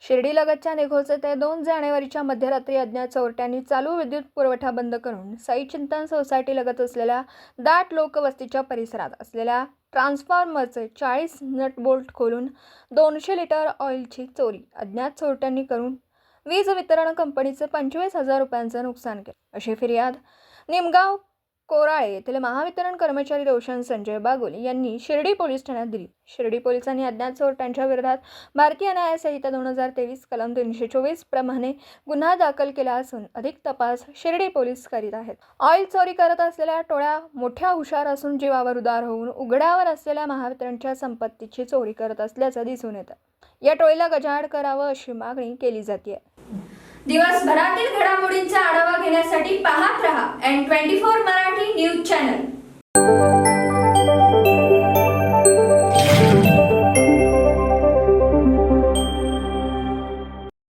शिर्डीलगतच्या निघोजचे ते 2 जानेवारीच्या मध्यरात्री अज्ञात चोरट्यांनी चालू विद्युत पुरवठा बंद करून साई चिंतन सोसायटी लगत असलेल्या दाट लोकवस्तीच्या परिसरात असलेल्या ट्रान्सफॉर्मरचे 40 नट बोल्ट खोलून 200 लिटर ऑइलची चोरी अज्ञात चोरट्यांनी करून वीज वितरण कंपनीचे 25,000 रुपयांचे नुकसान केले, अशी फिर्याद निमगाव कोराळे येथील महावितरण कर्मचारी रोशन संजय बागुल यांनी शिर्डी पोलीस ठाण्यात दिली। शिर्डी पोलिसांनी अज्ञात चोरट्यांच्या विरोधात भारतीय न्याय संहिता 2023 कलम 324 प्रमाणे गुन्हा दाखल केला असून अधिक तपास शिर्डी पोलीस करीत आहेत। ऑइल चोरी करत असलेल्या टोळ्या मोठ्या हुशार असून जीवावर उदार होऊन उघड्यावर असलेल्या महावितरणच्या संपत्तीची चोरी करत असल्याचं दिसून येतं। या टोळीला गजाआड करावं अशी मागणी केली जाते। दिवसभरातील घडामोडींचा आढावा घेण्यासाठी पाहत रहा N24 मराठी न्यूज चॅनल।